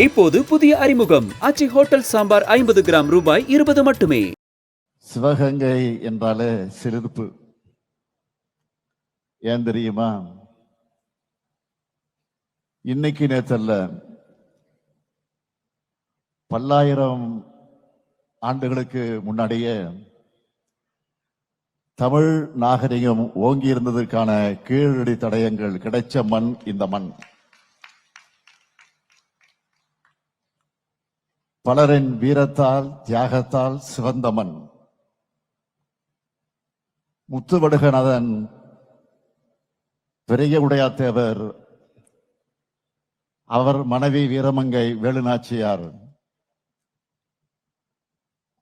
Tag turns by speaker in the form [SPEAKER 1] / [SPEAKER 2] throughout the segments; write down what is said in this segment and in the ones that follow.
[SPEAKER 1] இப்போது புதிய அறிமுகம் ஆச்சி ஹோட்டல் சாம்பார் 50 கிராம் ரூபாய் 20 மட்டுமே.
[SPEAKER 2] சிவகங்கை என்றாலே சிலிர்ப்பு. ஏன் தெரியுமா? இன்னைக்கு நேற்றல்ல, பல்லாயிரம் ஆண்டுகளுக்கு முன்னாடியே தமிழ் நாகரிகம் ஓங்கி இருந்ததற்கான கீழடி தடயங்கள் கிடைச்ச மண் இந்த மண். பலரின் வீரத்தால் தியாகத்தால் சிவந்த மண். முத்துவடுகநாதன், பெரிய உடையாத்தேவர், அவர் மனைவி வீரமங்கை வேலுநாச்சியார்,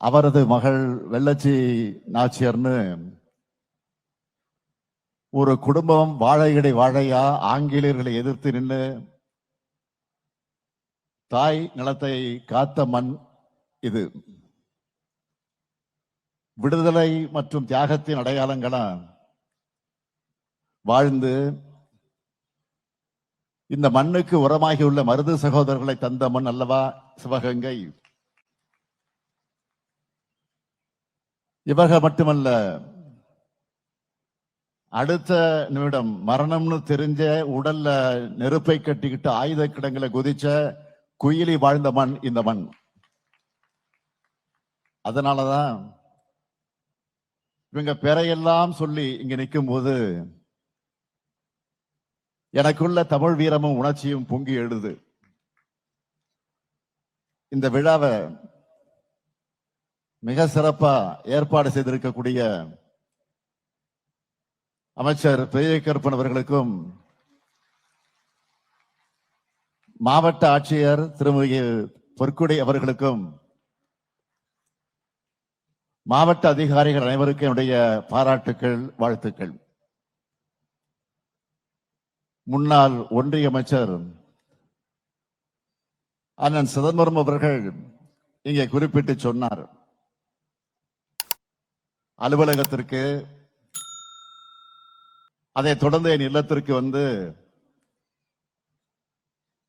[SPEAKER 2] அவரது மகள் வெள்ளச்சி நாச்சியார்னு ஒரு குடும்பம் வாழையடை வாழையா ஆங்கிலேயர்களை எதிர்த்து நின்று தாய் நிலத்தை காத்த மண் இது. விடுதலை மற்றும் தியாகத்தின் அடையாளங்களா வாழ்ந்து இந்த மண்ணுக்கு உரமாகியுள்ள மருது சகோதரர்களை தந்த மண் அல்லவா சிவகங்கை. இவர்கள் மட்டுமல்ல, அடுத்த நிமிடம் மரணம்னு தெரிஞ்ச உடல்ல நெருப்பை கட்டிக்கிட்டு ஆயுத கிடங்களை குதிச்ச குயிலி வாழ்ந்த மண் இந்த மண். அதனாலதான் இவங்க பெறையெல்லாம் சொல்லி இங்க நிற்கும் போது எனக்குள்ள தமிழ் வீரமும் உணர்ச்சியும் பொங்கி எழுது. இந்த விழாவை மிக சிறப்பா ஏற்பாடு செய்திருக்கக்கூடிய அமைச்சர் பெரிய கருப்பன் அவர்களுக்கும், மாவட்ட ஆட்சியர் திருமதி பொற்குடி அவர்களுக்கும், மாவட்ட அதிகாரிகள் அனைவருக்கும் என்னுடைய பாராட்டுக்கள், வாழ்த்துக்கள். முன்னாள் ஒன்றிய அமைச்சர் அண்ணன் சிதம்பரம் அவர்கள் இங்கே குறிப்பிட்டு சொன்னார், அலுவலகத்திற்கு அதை தொடர்ந்து என் இல்லத்திற்கு வந்து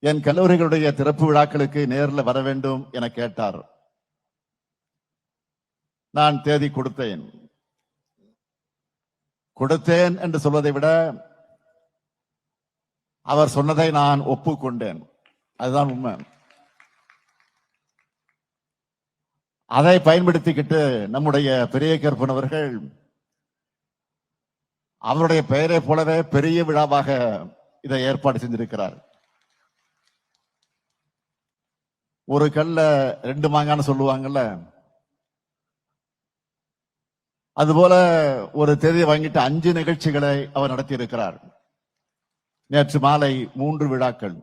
[SPEAKER 2] என் கல்லூரிகளுடைய திறப்பு விழாக்களுக்கு நேரில் வர வேண்டும் என கேட்டார். நான் தேதி கொடுத்தேன் என்று சொல்வதை விட அவர் சொன்னதை நான் ஒப்புக்கொண்டேன். அதுதான் உண்மை. அதை பயன்படுத்திக்கிட்டு நம்முடைய பெரிய கருப்பன் அவர்கள் அவருடைய பெயரை போலவே பெரிய விழாவாக இதை ஏற்பாடு செஞ்சிருக்கிறார். ஒரு கல்ல 2 மாங்கான்னு சொல்லுவாங்கல்ல, அதுபோல ஒரு தேதியை வாங்கிட்டு 5 நிகழ்ச்சிகளை அவர் நடத்தி இருக்கிறார். நேற்று மாலை 3 விழாக்கள்.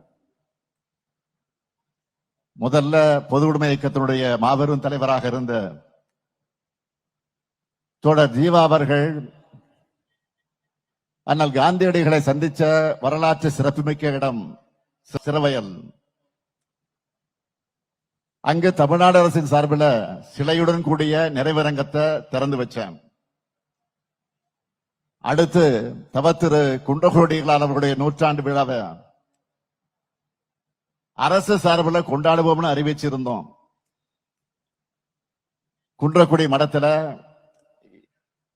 [SPEAKER 2] முதல்ல பொது உடைமை இயக்கத்தினுடைய மாபெரும் தலைவராக இருந்த தோழர் ஜீவா அவர்கள் அண்ணல் காந்தியடிகளை சந்திச்ச வரலாற்று சிறப்புமிக்க இடம் சிறுவயல். அங்கு தமிழ்நாடு அரசின் சார்பில் சிலையுடன் கூடிய நிறைவரங்கத்தை திறந்து வச்சேன். அடுத்து தவத்திரு குன்றகோடிகளால் அவருடைய 100ஆண்டு விழாவை அரசு சார்பில் கொண்டாடுவோம்னு அறிவிச்சிருந்தோம். குன்றக்குடி மடத்துல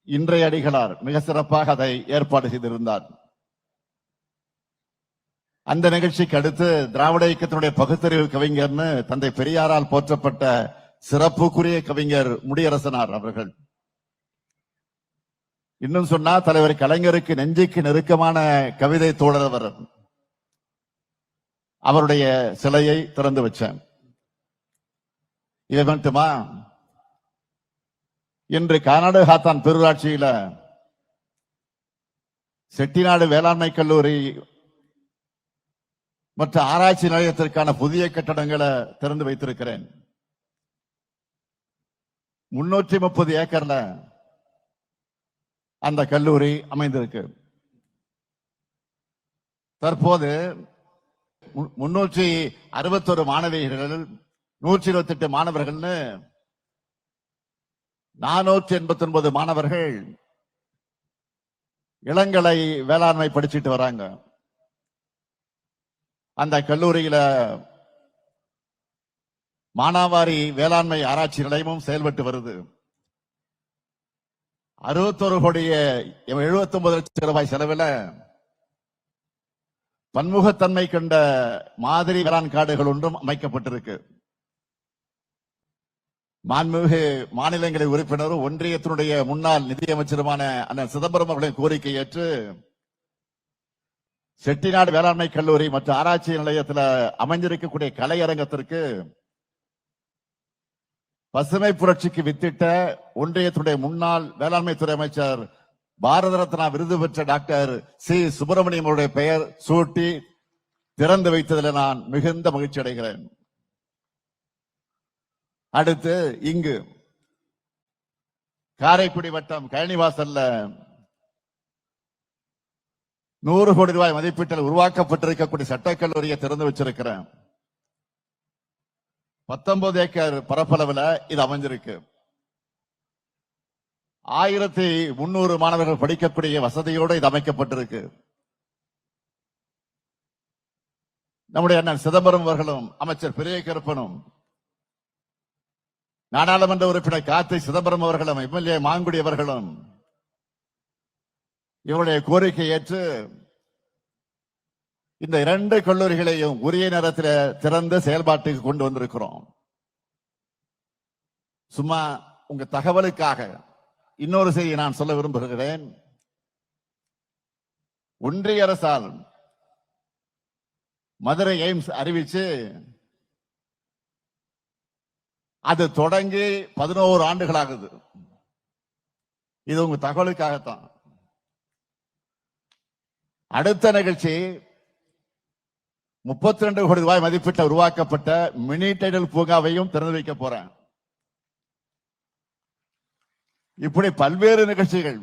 [SPEAKER 2] இன்றைய அடிகளார் மிக சிறப்பாக அதை ஏற்பாடு செய்திருந்தார். அந்த நிகழ்ச்சிக்கு அடுத்து திராவிட இயக்கத்தினுடைய பகுத்தறிவு கவிஞர்னு தந்தை பெரியாரால் போற்றப்பட்ட சிறப்புக்குரிய கவிஞர் முடியரசனார் அவர்கள், இன்னும் சொன்னா தலைவர் கலைஞருக்கு நெஞ்சுக்கு நெருக்கமான கவிதை தோழர், அவருடைய சிலையை திறந்து வச்சேன். இதை மட்டுமா, இன்று கர்நாடகாத்தான் பேரூராட்சியில செட்டிநாடு வேளாண்மை கல்லூரி மற்ற ஆராய்ச்சி நிலையத்திற்கான புதிய கட்டடங்களை திறந்து வைத்திருக்கிறேன். 330 ஏக்கர்ல அந்த கல்லூரி அமைந்திருக்கு. தற்போது 361 மாணவிகள், 128 மாணவர்கள், 489 மாணவர்கள் இளங்கலை வேளாண்மை படிச்சுட்டு வராங்க. அந்த கல்லூரியில மானாவாரி வேளாண்மை ஆராய்ச்சி நிலையமும் செயல்பட்டு வருது. 61 கோடியே 79 லட்சம் ரூபாய் செலவில் பன்முகத்தன்மை கொண்ட மாதிரி வேளாண் காடுகள் ஒன்றும் அமைக்கப்பட்டிருக்கு. மாண்புமிகு மாநிலங்களவை உறுப்பினரும் ஒன்றியத்தினுடைய முன்னாள் நிதியமைச்சருமான அண்ணன் சிதம்பரம் அவர்களின் கோரிக்கை ஏற்று செட்டிநாடு வேளாண்மை கல்லூரி மற்றும் ஆராய்ச்சி நிலையத்தில் அமைந்திருக்கக்கூடிய கலையரங்கத்திற்கு பசுமை புரட்சிக்கு வித்திட்ட ஒன்றியத்துடைய முன்னாள் வேளாண்மை துறை அமைச்சர் பாரத ரத்னா விருது பெற்ற டாக்டர் சி சுப்பிரமணியம் அவருடைய பெயர் சூட்டி திறந்து வைத்ததில் நான் மிகுந்த மகிழ்ச்சி அடைகிறேன். அடுத்து இங்கு காரைக்குடி வட்டம் கழனிவாசல்ல 100 கோடி ரூபாய் மதிப்பீட்டில் உருவாக்கப்பட்டிருக்கக்கூடிய சட்டக்கல்லூரியை திறந்து வச்சிருக்கிறேன். 19 ஏக்கர் பரப்பளவில் இது அமைஞ்சிருக்கு. 1300 மாணவர்கள் படிக்கக்கூடிய வசதியோடு இது அமைக்கப்பட்டிருக்கு. நம்முடைய அண்ணன் சிதம்பரம் அவர்களும் அமைச்சர் பெரிய கருப்பனும் நாடாளுமன்ற உறுப்பினர் கார்த்தி சிதம்பரம் அவர்களும் எம்எல்ஏ மாங்குடி அவர்களும் இவருடைய கோரிக்கை ஏற்று இந்த 2 கல்லூரிகளையும் உரிய நேரத்தில் திறந்து செயல்பாட்டுக்கு கொண்டு வந்திருக்கிறோம். சும்மா உங்க தகவலுக்காக இன்னொரு செய்தியை நான் சொல்ல விரும்புகிறேன். ஒன்றிய அரசால் மதுரை எய்ம்ஸ் அறிவிச்சு அது தொடங்கி 11 ஆண்டுகள் ஆகுது. இது உங்க தகவலுக்காகத்தான். அடுத்த நிகழ்ச்சி 32 கோடி ரூபாய் மதிப்பீட்டில் உருவாக்கப்பட்ட மினி டைடல் பூங்காவையும் திறந்து வைக்க போறேன். இப்படி பல்வேறு நிகழ்ச்சிகள்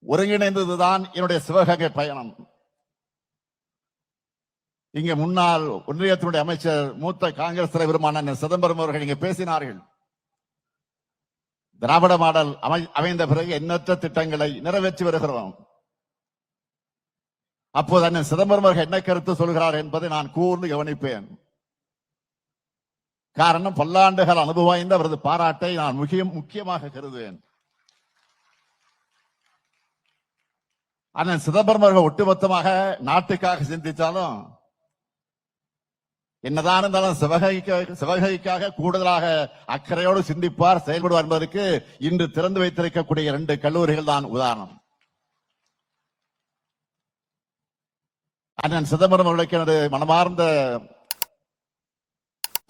[SPEAKER 2] ஒருங்கிணைந்ததுதான் என்னுடைய சிவகங்கை பயணம். இங்க முன்னாள் ஒன்றியத்தினுடைய அமைச்சர் மூத்த காங்கிரஸ் தலைவருமான சிதம்பரம் அவர்கள் இங்க பேசினார்கள். திராவிட மாடல் அமைந்த பிறகு எண்ணற்ற திட்டங்களை நிறைவேற்றி வருகிறோம். அப்போது அண்ணன் சிதம்பரம் அவர்கள் என்ன கருத்து சொல்கிறார் என்பதை நான் கூர்ந்து கவனிப்பேன். காரணம், பல்லாண்டுகள் அனுபவம் வாய்ந்த அவரது பாராட்டை நான் முக்கியமாக கருதுவேன். அண்ணன் சிதம்பரம் அவர்கள் ஒட்டுமொத்தமாக நாட்டுக்காக சிந்தித்தாலும் என்னதான் இருந்தாலும் சிவகைக்காக கூடுதலாக அக்கறையோடு சிந்திப்பார், செயல்படுவார் என்பதற்கு இன்று திறந்து வைத்திருக்கக்கூடிய 2 கல்லூரிகள் தான் உதாரணம். அண்ணன் சிதம்பரம் அவர்களுக்கு எனது மனமார்ந்த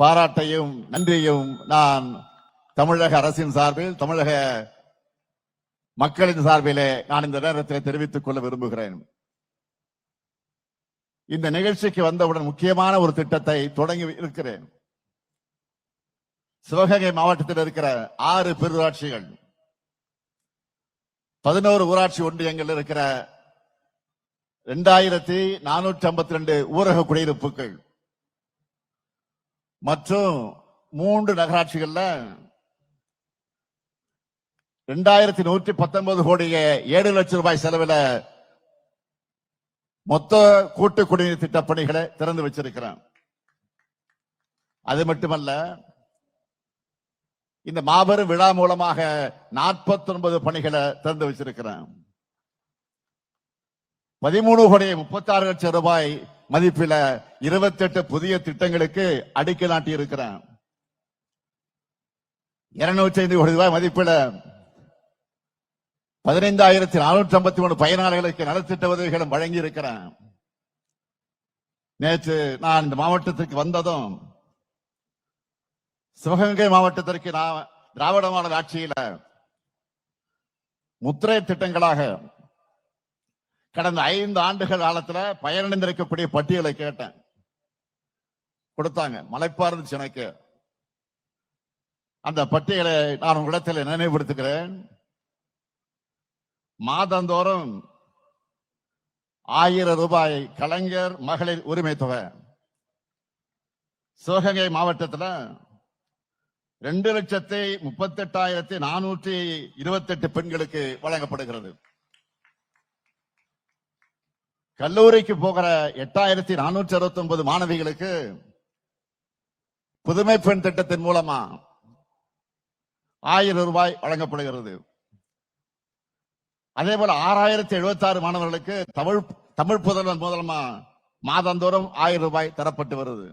[SPEAKER 2] பாராட்டையும் நன்றியையும் நான் தமிழக அரசின் சார்பில், தமிழக மக்களின் சார்பிலே நான் இந்த நேரத்தில் தெரிவித்துக் கொள்ள விரும்புகிறேன். இந்த நிகழ்ச்சிக்கு வந்தவுடன் முக்கியமான ஒரு திட்டத்தை தொடங்கி இருக்கிறேன். சிவகங்கை மாவட்டத்தில் இருக்கிற 6 பேரூராட்சிகள், 11 ஊராட்சி ஒன்றியங்கள் இருக்கிற 2452 ஊரக குடியிருப்புகள் மற்றும் 3 நகராட்சிகள்ல 2119 கோடியே 7 லட்சம் ரூபாய் செலவில் மொத்த கூட்டு குடிநீர் திட்ட பணிகளை திறந்து வச்சிருக்கிறேன். அது மட்டுமல்ல, இந்த மாபெரும் விழா மூலமாக 49 பணிகளை திறந்து வச்சிருக்கிறேன். 13 கோடியே 36 லட்சம் ரூபாய் மதிப்பில 28 புதிய திட்டங்களுக்கு அடிக்கல் நாட்டி இருக்கிறேன். 205 கோடி ரூபாய் மதிப்பில 15,453 பயனாளிகளுக்கு நலத்திட்ட உதவிகளும் வழங்கி இருக்கிறேன். நேற்று நான் இந்த மாவட்டத்திற்கு வந்ததும் சிவகங்கை மாவட்டத்திற்கு நான் திராவிட மாடல் ஆட்சியில முத்திரை திட்டங்களாக கடந்த 5 ஆண்டுகள் காலத்துல பயனடைந்திருக்கக்கூடிய பட்டியலை கேட்டேன். கொடுத்தாங்க. மலைப்பா இருந்துச்சு எனக்கு. அந்த பட்டியலை நான் உங்களிடத்தில் நினைவுபடுத்துகிறேன். மாதந்தோறும் 1000 ரூபாய் கலைஞர் மகளிர் உரிமை தொகை சிவகங்கை மாவட்டத்தில் 2,38,428 பெண்களுக்கு வழங்கப்படுகிறது. கல்லூரிக்கு போகிற 8,469 மாணவிகளுக்கு புதுமை பெண் திட்டத்தின் மூலமா 1000 ரூபாய் வழங்கப்படுகிறது. அதே போல 6076 மாணவர்களுக்கு தமிழ் புதல்வன் மூலமா மாதந்தோறும் 1000 ரூபாய் தரப்பட்டு வருது.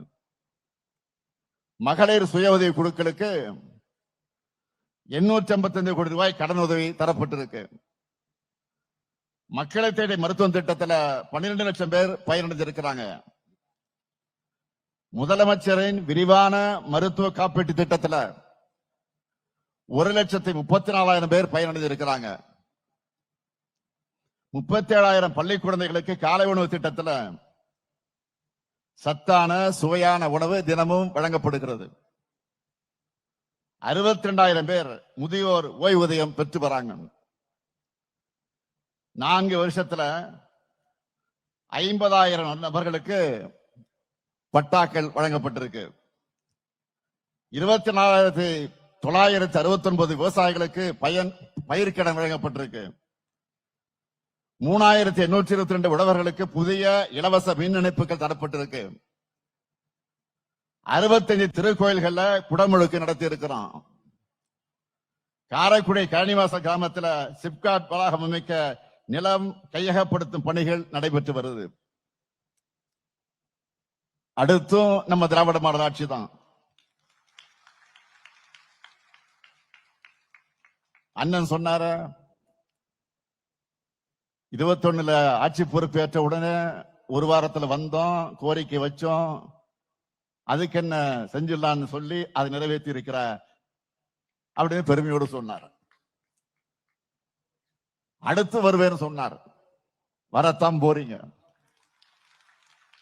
[SPEAKER 2] மகளிர் சுய உதவி குழுக்களுக்கு 855 கோடி ரூபாய் கடன் உதவி தரப்பட்டிருக்கு. மக்களை தேடி மருத்துவம் திட்டத்துல 12 லட்சம் பேர் பயனடைஞ்சிருக்கிறாங்க. முதலமைச்சரின் விரிவான மருத்துவ காப்பீட்டு திட்டத்துல 1,34,000 பேர் பயனடைஞ்சிருக்கிறாங்க. 37,000 பள்ளி குழந்தைகளுக்கு காலை உணவு திட்டத்துல சத்தான சுவையான உணவு தினமும் வழங்கப்படுகிறது. 62,000 பேர் முதியோர் ஓய்வூதியம் பெற்று வராங்க. 4 வருஷத்துல 50,000 நபர்களுக்கு பட்டாக்கள் வழங்கப்பட்டிருக்கு. 24,969 விவசாயிகளுக்கு பயிர்க்கடன் வழங்கப்பட்டிருக்கு. 3,822 உழவர்களுக்கு புதிய இலவச மின் இணைப்புகள் தரப்பட்டிருக்கு. 65 திருக்கோயில்கள்ல குடமுழுக்கு நடத்தி இருக்கிறோம். காரைக்குடி கழனிவாச கிராமத்தில் சிப்காட் வளாகம் அமைக்க நிலம் கையகப்படுத்தும் பணிகள் நடைபெற்று வருது. அடுத்தும் நம்ம திராவிட மாடல் ஆட்சி தான். அண்ணன் சொன்னார 21 ஆட்சி பொறுப்பேற்ற உடனே ஒரு வாரத்துல வந்தோம், கோரிக்கை வச்சோம், அதுக்கு என்ன செஞ்சிடலான்னு சொல்லி அதை நிறைவேற்றி இருக்கிற அப்படின்னு பெருமையோடு சொன்னார். அடுத்து வருவேன்னு சொன்னார். வரத்தான் போறீங்க,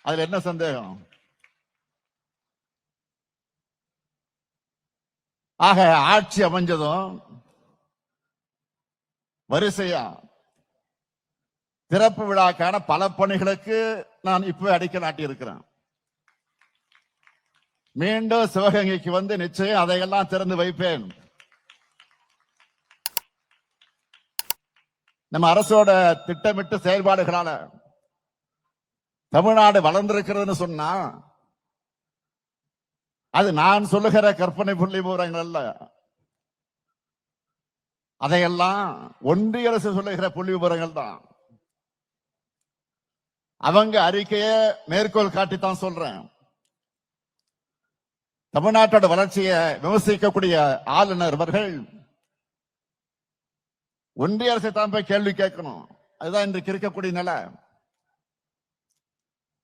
[SPEAKER 2] அதுல என்ன சந்தேகம்? ஆக ஆட்சி அமைஞ்சதும் வரிசையா திறப்பு விழாக்கான பல பணிகளுக்கு நான் இப்ப அடிக்கல் நாட்டி இருக்கிறேன். மீண்டும் சிவகங்கைக்கு வந்து நிச்சயம் அதையெல்லாம் திறந்து வைப்பேன். நம்ம அரசோட திட்டமிட்டு செயல்பாடுகளால தமிழ்நாடு வளர்ந்திருக்கிறதுன்னு சொன்னா அது நான் சொல்லுகிற கற்பனை புள்ளி விவரங்கள் அல்ல. அதையெல்லாம் ஒன்றிய அரசு சொல்லுகிற புள்ளி விவரங்கள் தான். அவங்க அறிக்கையை மேற்கோள் காட்டித்தான் சொல்றேன். தமிழ்நாட்டோட வளர்ச்சியை விமர்சிக்கக்கூடிய ஆளுநர் அவர்கள் ஒன்றிய அரசை தான் போய் கேள்வி கேட்கணும். அதுதான் இன்றைக்கு இருக்கக்கூடிய நிலை.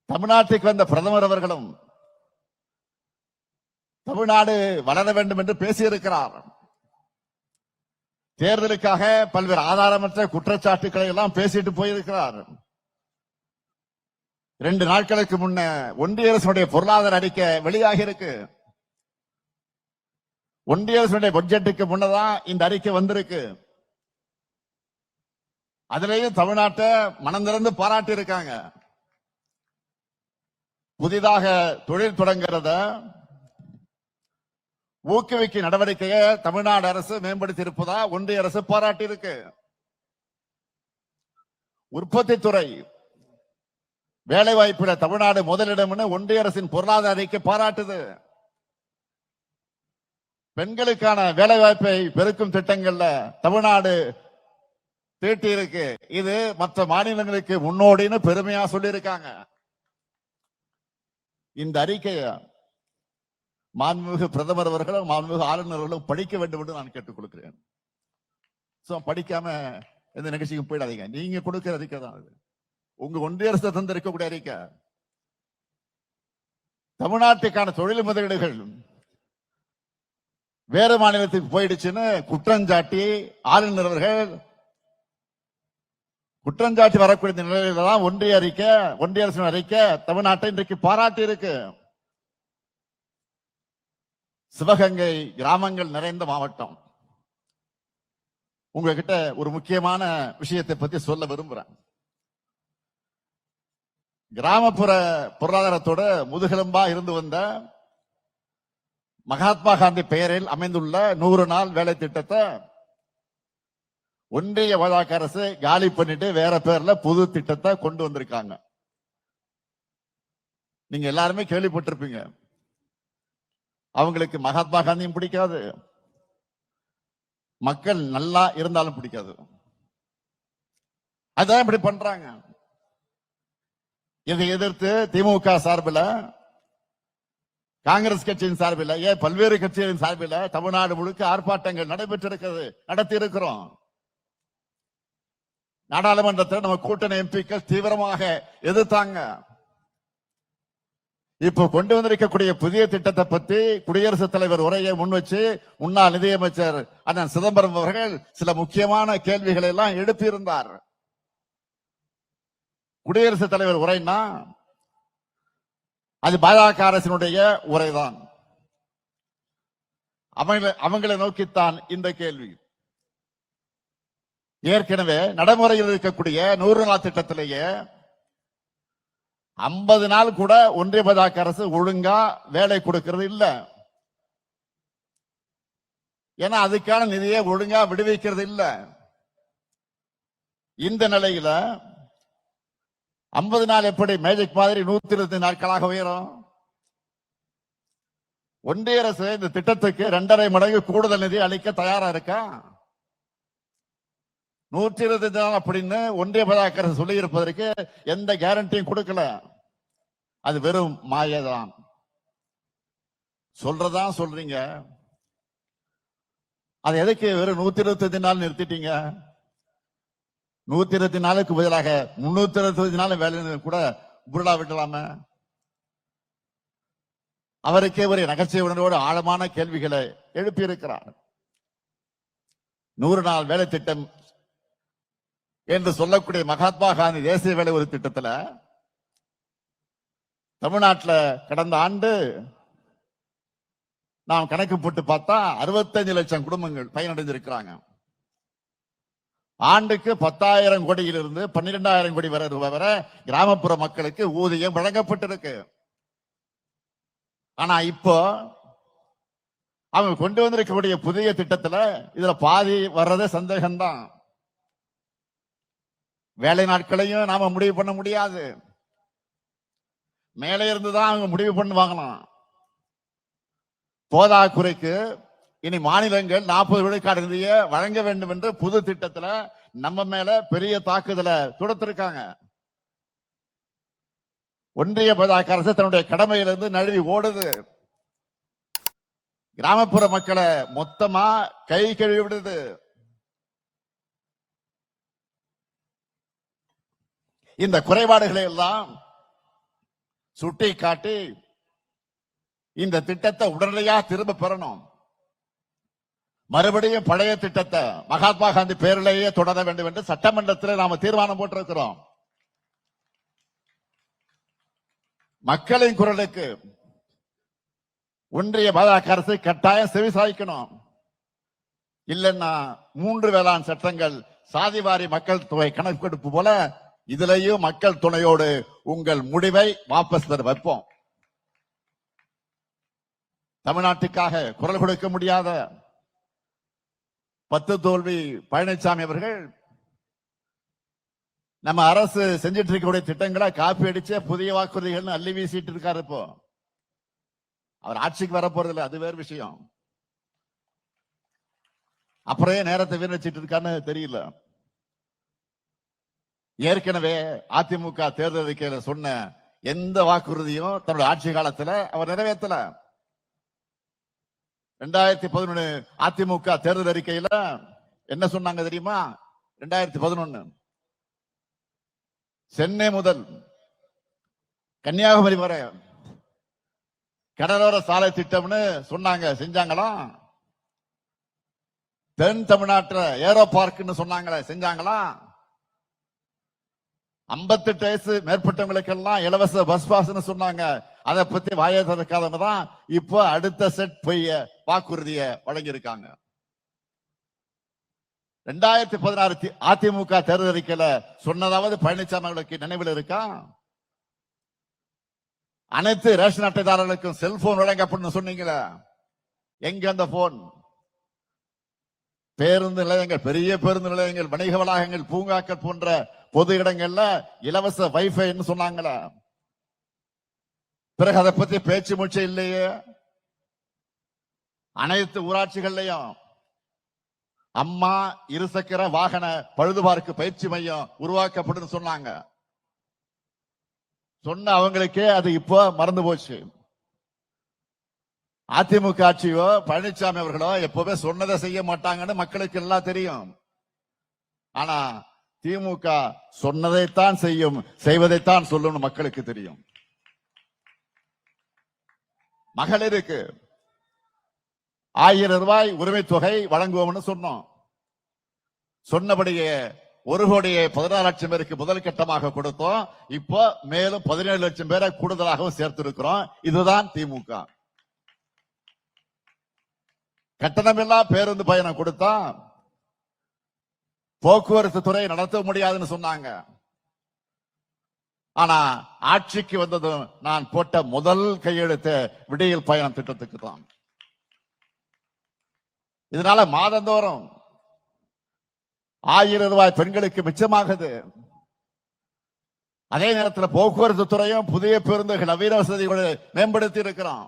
[SPEAKER 2] தமிழ்நாட்டுக்கு வந்த பிரதமர் அவர்களும் தமிழ்நாடு வளர வேண்டும் என்று பேசியிருக்கிறார். தேர்தலுக்காக பல்வேறு ஆதாரமற்ற குற்றச்சாட்டுக்களை எல்லாம் பேசிட்டு போயிருக்கிறார். 2 நாட்களுக்கு முன்ன ஒன்றிய அரசுடைய பொருளாதார அறிக்கை வெளியாகி இருக்கு. ஒன்றிய அரசுடைய பட்ஜெட்டுக்கு முன்னதான் இந்த அறிக்கை வந்திருக்கு. அதிலேயும் தமிழ்நாட்டை மனம் திறந்து பாராட்டி இருக்காங்க. புதிதாக தொழில் தொடங்குறத ஊக்குவிக்கும் நடவடிக்கையை தமிழ்நாடு அரசு மேம்படுத்தி இருப்பதா ஒன்றிய அரசு பாராட்டி இருக்கு. உற்பத்தி துறை வேலை வாய்ப்புல தமிழ்நாடு முதலிடம் ஒன்றிய அரசின் பொருளாதார அறிக்கை பாராட்டுது. பெண்களுக்கான வேலை வாய்ப்பை பெருக்கும் திட்டங்கள்ல தமிழ்நாடு தீட்டி இருக்கு. இது மற்ற மாநிலங்களுக்கு முன்னோடின்னு பெருமையா சொல்லி இருக்காங்க. இந்த அறிக்கையை மாண்புமிகு பிரதமர் அவர்களும் மாண்புமிகு ஆளுநர்களும் படிக்க வேண்டும் என்று நான் கேட்டுக் கொடுக்கிறேன். படிக்காம எந்த நிகழ்ச்சிக்கும் போயிடாதீங்க. நீங்க கொடுக்கிற அறிக்கை தான் அது. உங்க ஒன்றிய அரசு தந்திருக்கக்கூடிய அறிக்கை. தமிழ்நாட்டுக்கான தொழில் முதலீடுகள் வேறு மாநிலத்துக்கு போயிடுச்சுன்னு குற்றஞ்சாட்டி ஆளுநர் அவர்கள் குற்றஞ்சாட்டி வரக்கூடிய நிலையில தான் ஒன்றிய அரசின் அறிக்கை தமிழ்நாட்டை இன்றைக்கு பாராட்டி இருக்கு. சிவகங்கை கிராமங்கள் நிறைந்த மாவட்டம். உங்ககிட்ட ஒரு முக்கியமான விஷயத்தை பத்தி சொல்ல விரும்புறேன். கிராமப்புற பொருளாதாரத்தோட முதுகெலும்பா இருந்து வந்த மகாத்மா காந்தி பெயரில் அமைந்துள்ள 100 நாள் வேலை திட்டத்தை ஒன்றிய பாஜக அரசு காலி பண்ணிட்டு வேற பேர்ல புது திட்டத்தை கொண்டு வந்திருக்காங்க. நீங்க எல்லாருமே கேள்விப்பட்டிருப்பீங்க. அவங்களுக்கு மகாத்மா காந்தியும் பிடிக்காது, மக்கள் நல்லா இருந்தாலும் பிடிக்காது. அதான் இப்படி பண்றாங்க. இதை எதிர்த்து திமுக சார்பில், காங்கிரஸ் கட்சியின் சார்பில், ஏன் பல்வேறு கட்சிகளின் சார்பில் தமிழ்நாடு முழுக்க ஆர்ப்பாட்டங்கள் நடைபெற்றிருக்கிறது, நடத்தி இருக்கிறோம். நாடாளுமன்றத்தில் நம்ம கூட்டணி எம்பிக்கள் தீவிரமாக எதிர்த்தாங்க. இப்போ கொண்டு வந்திருக்கக்கூடிய புதிய திட்டத்தை பற்றி குடியரசுத் தலைவர் உரையை முன் வச்சு முன்னாள் நிதியமைச்சர் அண்ணன் சிதம்பரம் அவர்கள் சில முக்கியமான கேள்விகளை எல்லாம் எழுப்பியிருந்தார். குடியரசுத் தலைவர் உரைனா அது பாஜக அரசினுடைய உரைதான். அவங்களை நோக்கித்தான் இந்த கேள்வி. ஏற்கனவே நடைமுறையில் இருக்கக்கூடிய 100 நாள் திட்டத்திலேயே 50 நாள் கூட ஒன்றிய பாஜக அரசு ஒழுங்கா வேலை கொடுக்கிறது இல்ல. ஏன்னா அதுக்கான நிதியை ஒழுங்கா விடுவிக்கிறது இல்ல. இந்த நிலையில 50 நாள் எப்படி மேஜிக் மாதிரி 120 நாட்களாக உயரும்? ஒன்றிய அரசு இந்த திட்டத்துக்கு 2.5 மடங்கு கூடுதல் நிதி அளிக்க தயாரா இருக்கா? 120 நாள் அப்படின்னு ஒன்றிய பாஜக அரசு சொல்லி இருப்பதற்கு எந்த கேரண்டியும் கொடுக்கல. அது வெறும் மாயதான். சொல்றதா சொல்றீங்க, அது எதுக்கு வெறும் 125 நாள் நிறுத்திட்டீங்க? 120 நாளுக்கு பதிலாக 325 நாள் வேலை கூட புருடா விடலாம? அவருக்கே ஒரு நகைச்சுவை உணர்வோடு ஆழமான கேள்விகளை எழுப்பி இருக்கிறார். 100 நாள் வேலை திட்டம் என்று சொல்லக்கூடிய மகாத்மா காந்தி தேசிய வேலை ஒரு திட்டத்தில் தமிழ்நாட்டில் கடந்த ஆண்டு நாம் கணக்கு போட்டு பார்த்தா 65 லட்சம் குடும்பங்கள் பயனடைந்திருக்கிறாங்க. ஆண்டுக்கு 10,000 கோடியிலிருந்து 12,000 கோடி வரை கிராமப்புற மக்களுக்கு ஊதியம் வழங்கப்பட்டிருக்கு. ஆனா இப்போ அவங்க கொண்டு வந்திருக்கக்கூடிய புதிய திட்டத்துல இதுல பாதி வர்றதே சந்தேகம்தான். வேலை நாட்களையும் நாம முடிவு பண்ண முடியாது. மேலே இருந்துதான் அவங்க முடிவு பண்ணுவாங்களாம். போதாக்குறைக்கு இனி மாநிலங்கள் 40 விழுக்காடு நிதியை வழங்க வேண்டும் என்று புது திட்டத்துல நம்ம மேல பெரிய தாக்குதலை தொடுத்திருக்காங்க. ஒன்றிய பாஜக அரசு தன்னுடைய கடமையிலிருந்து நழுவி ஓடுது. கிராமப்புற மக்களை மொத்தமா கை கழுவி விடுது. இந்த குறைபாடுகளை எல்லாம் சுட்டி காட்டி இந்த திட்டத்தை உடனடியாக திரும்ப பெறணும். மறுபடியும் பழைய திட்டத்தை மகாத்மா காந்தி பேரிலேயே தொடர வேண்டும் என்று சட்டமன்றத்தில் நாம தீர்மானம் போட்டிருக்கிறோம். மக்களின் குரலுக்கு ஒன்றிய பாஜக அரசு கட்டாயம் செவிசாய்க்கணும். இல்லைன்னா 3 வேளாண் சட்டங்கள், சாதிவாரி மக்கள் தொகை கணக்கெடுப்பு போல இதுலயும் மக்கள் துணையோடு உங்கள் முடிவை வாபஸ் பெற வைப்போம். தமிழ்நாட்டுக்காக குரல் கொடுக்க முடியாத 10 தோல்வி பழனிசாமி அவர்கள் நம்ம அரசு செஞ்சிட்டு இருக்கக்கூடிய திட்டங்களை காப்பி அடிச்ச புதிய வாக்குறுதிகள் அள்ளி வீசிட்டு இருக்காரு. இப்போ அவர் ஆட்சிக்கு வர போறது இல்லை, அது வேறு விஷயம். அப்புறம் நேரத்தை வீணடிச்சிட்டு இருக்கான்னு தெரியல. ஏற்கனவே அதிமுக தேர்தல் அறிக்கையில சொன்ன எந்த வாக்குறுதியும் தன்னுடைய ஆட்சி காலத்துல அவர் நிறைவேற்றல. 2011 அதிமுக தேர்தல் அறிக்கையில என்ன சொன்னாங்க தெரியுமா? 2011 சென்னை முதல் கன்னியாகுமரி வரை கடலோர சாலை திட்டம்னு சொன்னாங்க, செஞ்சாங்களா? தென் தமிழ்நாட்டுல ஏரோ பார்க்னு சொன்னாங்களே, செஞ்சாங்களா? 58 வயசு மேற்பட்டவங்களுக்கெல்லாம் இலவச பஸ் பாஸ்ன்னு சொன்னாங்க, அதை பத்தி வாயை திறக்காதவங்க தான் இப்போ அடுத்த செட் பொய்ய வாக்குறுதியை வழங்கியிருக்காங்க. 2016 அதிமுக தேர்தல் அறிக்கையில சொன்னதாவது பழனிசாமி அவர்களுக்கு நினைவில் இருக்கா? அனைத்து ரேஷன் அட்டைதாரர்களுக்கும் செல்போன் வழங்கப்படும் சொன்னீங்களே, எங்க அந்த போன்? பேருந்து நிலையங்கள், பெரிய பேருந்து நிலையங்கள், வணிக வளாகங்கள், பூங்காக்கள் போன்ற பொது இடங்கள்ல இலவச வைஃபைன்னு சொன்னாங்களா? பிறகு அதை பத்தி பேச்சு மூச்சு இல்லையே. அனைத்து ஊராட்சிகள்லயும் அம்மா இருசக்கர வாகன பழுதுபார்க்கு பயிற்சி மையம் உருவாக்கப்படும் சொன்னாங்க. சொன்ன அவங்களுக்கே அது இப்போ மறந்து போச்சு. அதிமுக ஆட்சியோ பழனிசாமி அவர்களோ எப்பவுமே சொன்னதை செய்ய மாட்டாங்கன்னு மக்களுக்கு எல்லாம் தெரியும். ஆனா திமுக சொன்னதைத்தான் செய்யும், செய்வதைத்தான் சொல்லும் மக்களுக்கு தெரியும். மகளிருக்கு 1000 ரூபாய் உரிமை தொகை வழங்குவோம்னு சொன்னோம். சொன்னபடியே 1,16 லட்சம் பேருக்கு முதல் கட்டமாக கொடுத்தோம். இப்போ மேலும் 17 லட்சம் பேரை கூடுதலாகவும் சேர்த்திருக்கிறோம். இதுதான் திமுக. கட்டணமில்லா பேருந்து பயணம் கொடுத்தா போக்குவரத்து துறை நடத்த முடியாதுன்னு சொன்னாங்க. ஆனா ஆட்சிக்கு வந்ததும் நான் போட்ட முதல் கையெழுத்து விடியல் பயணம் திட்டத்துக்கு தான். இதனால மாதந்தோறும் 1000 ரூபாய் பெண்களுக்கு மிச்சமாகுது. அதே நேரத்தில் போக்குவரத்து துறையும் புதிய பேருந்துகள் நவீன வசதிகளை மேம்படுத்தி இருக்கிறோம்.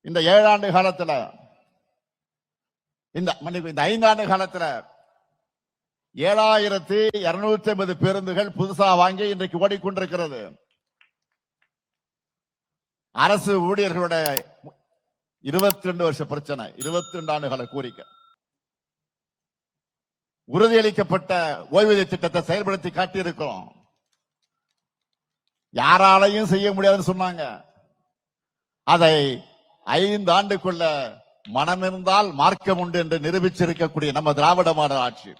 [SPEAKER 2] இந்த 7 ஆண்டு காலத்துல இந்த 5 ஆண்டு காலத்துல 7250 பேருந்துகள் புதுசா வாங்கி இன்றைக்கு ஓடிக்கொண்டிருக்கிறது. அரசு ஊழியர்களோட 22 வருஷ பிரச்சனை, 22 ஆண்டுகால கோரிக்கை. உறுதியளிக்கப்பட்ட ஓய்வூதிய திட்டத்தை செயல்படுத்தி காட்டியிருக்கிறோம். யாராலையும் செய்ய முடியாதுன்னு சொன்னாங்க. அதை 5 ஆண்டுக்குள்ள மனமிருந்தால் மார்க்கம் உண்டு என்று நிரூபிச்சிருக்கக்கூடிய நம்ம திராவிட மாடல் ஆட்சி.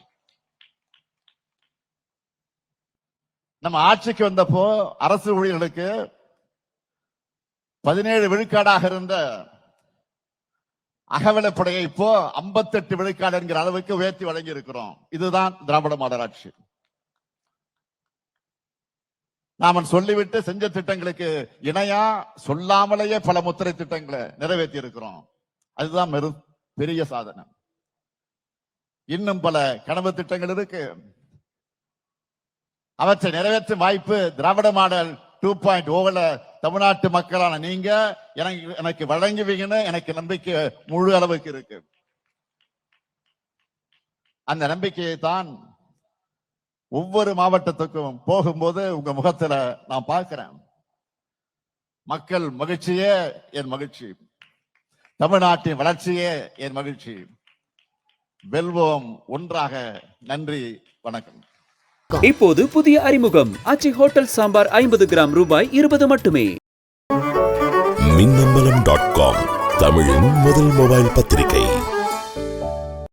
[SPEAKER 2] நம்ம ஆட்சிக்கு வந்தப்போ அரசு ஊழியர்களுக்கு 17 விழுக்காடாக இருந்த அகவிலைப்படையை இப்போ 58 விழுக்காடு என்கிற அளவுக்கு உயர்த்தி வழங்கி இருக்கிறோம். இதுதான் திராவிட மாடல் ஆட்சி. நாம சொல்லிவிட்டு செஞ்ச திட்டங்களுக்கு இணையா சொல்லாமலேயே பல முத்திரை திட்டங்களை நிறைவேற்றி இருக்கிறோம். அதுதான் பெரிய சாதனை. இன்னும் பல கனவு திட்டங்கள் இருக்கு. அவற்றை நிறைவேற்றும் வாய்ப்பு திராவிட மாடல் 2.0 தமிழ்நாட்டு மக்களான நீங்க எனக்கு வழங்குவீங்கன்னு எனக்கு நம்பிக்கை முழு அளவுக்கு இருக்கு. அந்த நம்பிக்கையை தான் ஒவ்வொரு மாவட்டத்துக்கும் போகும்போது உங்க முகத்துல நான் பார்க்கிறேன். மக்கள் மகிழ்ச்சியே என் மகிழ்ச்சி, தமிழ்நாட்டின் வளர்ச்சியே என் மகிழ்ச்சி. வெல்வோம் ஒன்றாக. நன்றி, வணக்கம்.
[SPEAKER 1] இப்போது புதிய அறிமுகம் ஆச்சி ஹோட்டல் சாம்பார் 50 கிராம் ரூபாய் 20 மட்டுமே.
[SPEAKER 3] மின்னம்பலம்.com தமிழின் முதல் மொபைல் பத்திரிகை.